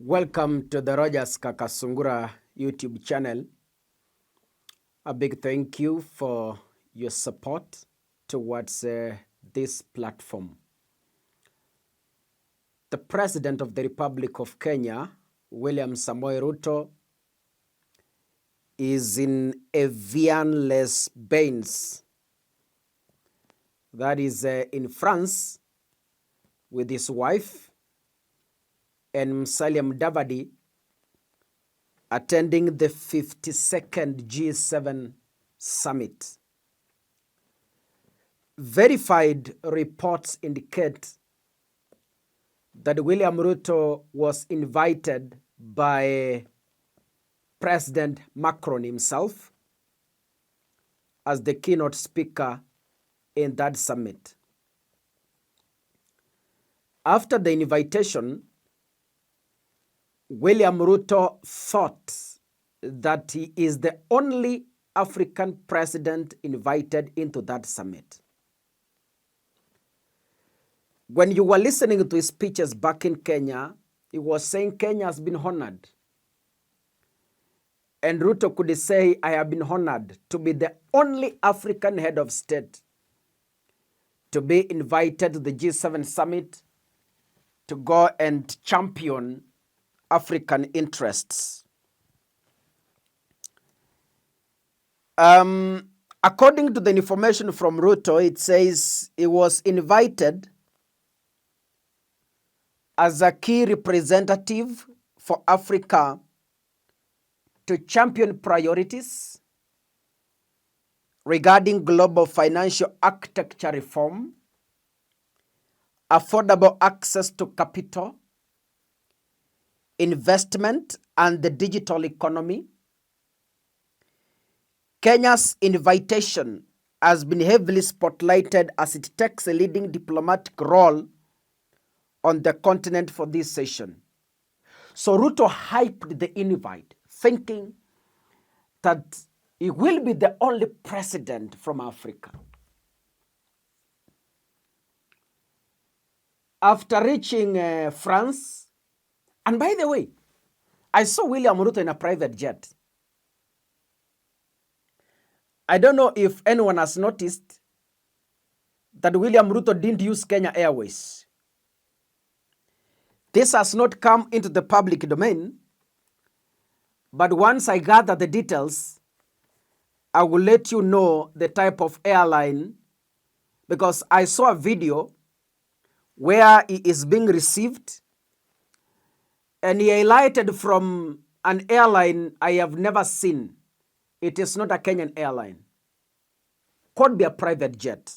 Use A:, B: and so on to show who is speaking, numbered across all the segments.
A: Welcome to the Rogers Kakasungura YouTube channel. A big thank you for your support towards this platform. The President of the Republic of Kenya, William Samoei Ruto, is in Evian-les Bains. That is in France with his wife and Musalia Mudavadi attending the 52nd G7 summit. Verified reports indicate that William Ruto was invited by President Macron himself as the keynote speaker in that summit. After the invitation, William Ruto thought that he is the only African president invited into that summit. When you were listening to his speeches back in Kenya, he was saying Kenya has been honored. And Ruto could say, I have been honored to be the only African head of state to be invited to the G7 summit to go and champion African interests. According to the information from Ruto, it says he was invited as a key representative for Africa to champion priorities regarding global financial architecture reform, affordable access to capital, investment, and the digital economy. Kenya's invitation has been heavily spotlighted as it takes a leading diplomatic role on the continent for this session. So Ruto hyped the invite, thinking that he will be the only president from Africa. After reaching France, and by the way, I saw William Ruto in a private jet. I don't know if anyone has noticed that William Ruto didn't use Kenya Airways. This has not come into the public domain, but once I gather the details, I will let you know the type of airline, because I saw a video where he is being received and he highlighted from an airline I have never seen. It is not a Kenyan airline. Could be a private jet.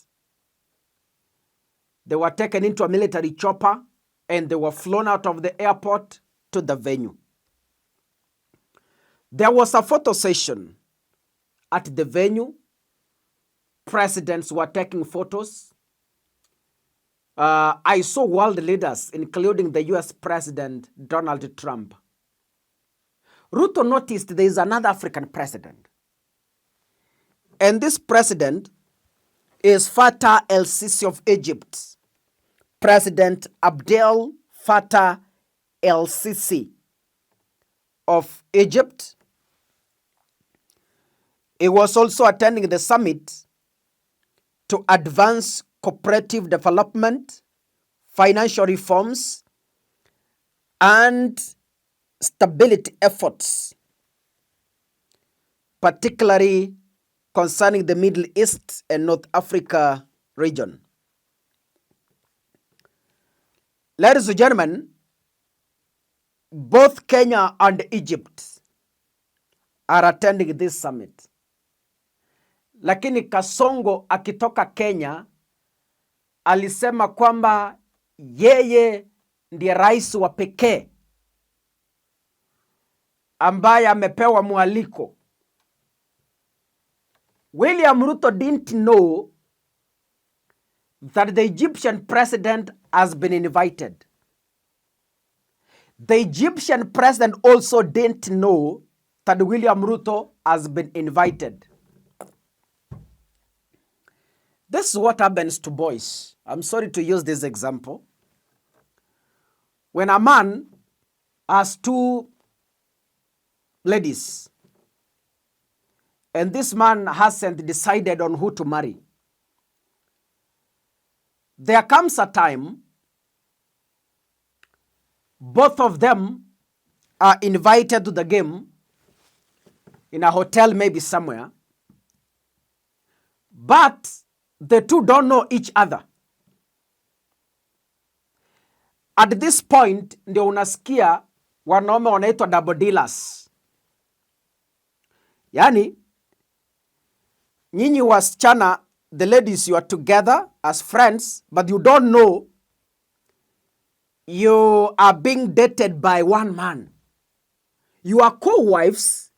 A: They were taken into a military chopper and they were flown out of the airport to the venue. There was a photo session at the venue. Presidents were taking photos. I saw world leaders, including the US President Donald Trump. Ruto noticed there is another African president. And this president is Fattah el-Sisi of Egypt. President Abdel Fattah el-Sisi of Egypt. He was also attending the summit to advance cooperative development, financial reforms, and stability efforts, particularly concerning the Middle East and North Africa region. Ladies and gentlemen, both Kenya and Egypt are attending this summit. Lakini Kasongo akitoka Kenya alisema kwamba yeye ndiye rais wa pekee ambaye amepewa mwaliko. William Ruto didn't know that the Egyptian president has been invited. The Egyptian president also didn't know that William Ruto has been invited. This is what happens to boys. I'm sorry to use this example. When a man has two ladies. And this man hasn't decided on who to marry. There comes a time both of them are invited to the game in a hotel, maybe somewhere, but the two don't know each other. At this point, ndio unasikia wanaume wanaitwa double dealers. Yani, nyinyi wasichana, the ladies, you are together as friends, but you don't know you are being dated by one man. You are co-wives,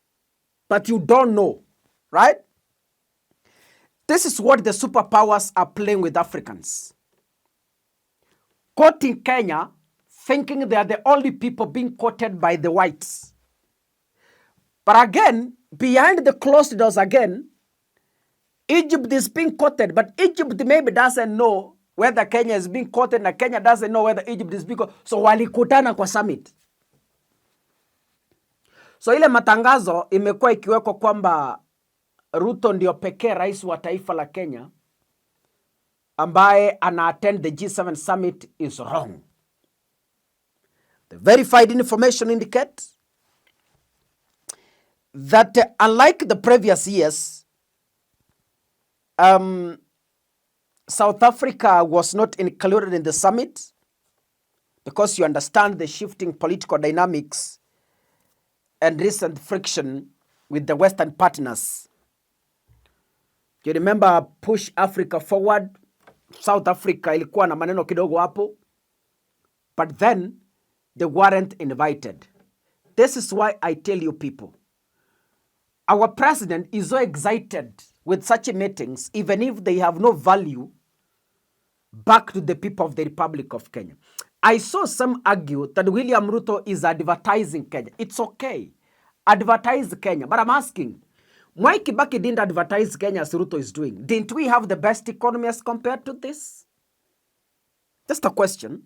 A: but you don't know, right? This is what the superpowers are playing with Africans. Caught in Kenya, thinking they are the only people being courted by the whites. But again, behind the closed doors again, Egypt is being courted, but Egypt maybe doesn't know whether Kenya is being courted, and Kenya doesn't know whether Egypt is being courted. So walikutana kwa summit. So ile matangazo imekuwa ikiwekwa kwamba Ruto ndio pekee rais wa taifa la Kenya ambaye ana attend the G7 summit is wrong. The verified information indicates that unlike the previous years, South Africa was not included in the summit because you understand the shifting political dynamics and recent friction with the Western partners. You remember Push Africa Forward? South Africa ilikuwa na maneno kidogo hapo, but then they weren't invited. This is why I tell you people, our president is so excited with such meetings, even if they have no value back to the people of the Republic of Kenya. I saw some argue that William Ruto is advertising Kenya. It's okay. Advertise Kenya. But I'm asking, why Kibaki didn't advertise Kenya as Ruto is doing? Didn't we have the best economy as compared to this? Just a question.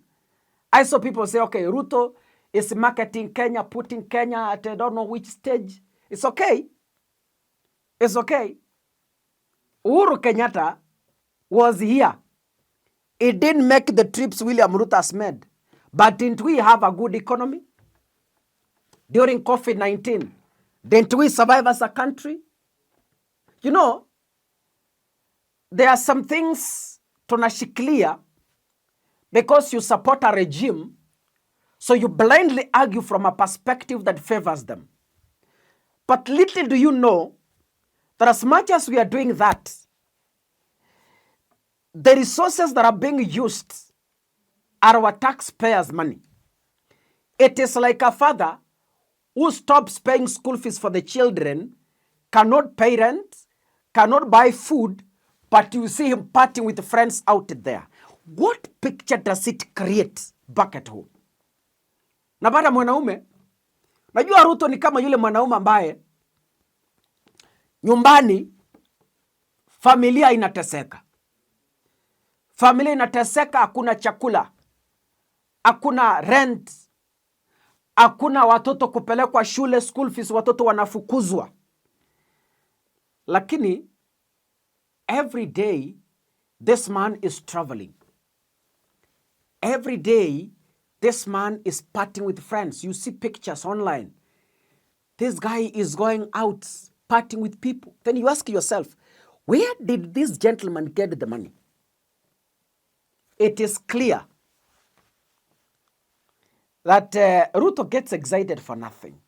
A: I saw people say, okay, Ruto is marketing Kenya, putting Kenya at I don't know which stage. It's okay. It's okay. Uhuru Kenyatta was here. He didn't make the trips William Ruto has made. But didn't we have a good economy? During COVID-19, didn't we survive as a country? You know, there are some things tunashikilia because you support a regime, so you blindly argue from a perspective that favors them. But little do you know that as much as we are doing that, the resources that are being used are our taxpayers' money. It is like a father who stops paying school fees for the children, cannot pay rent, cannot buy food, but you see him partying with friends out there. What picture does it create back at home? Na baada mwanaume, najua Ruto ni kama yule mwanaume ambaye nyumbani familia inateseka. Familia inateseka, hakuna chakula, hakuna rent, hakuna watoto kupelekwa shule, school fees, watoto wanafukuzwa. Lakini every day this man is traveling. Every day this man is partying with friends. You see pictures online. This guy is going out partying with people. Then you ask yourself, where did this gentleman get the money? It is clear that Ruto gets excited for nothing.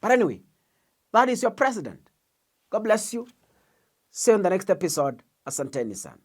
A: But anyway, that is your president. God bless you. See you in the next episode. Asanteni sana.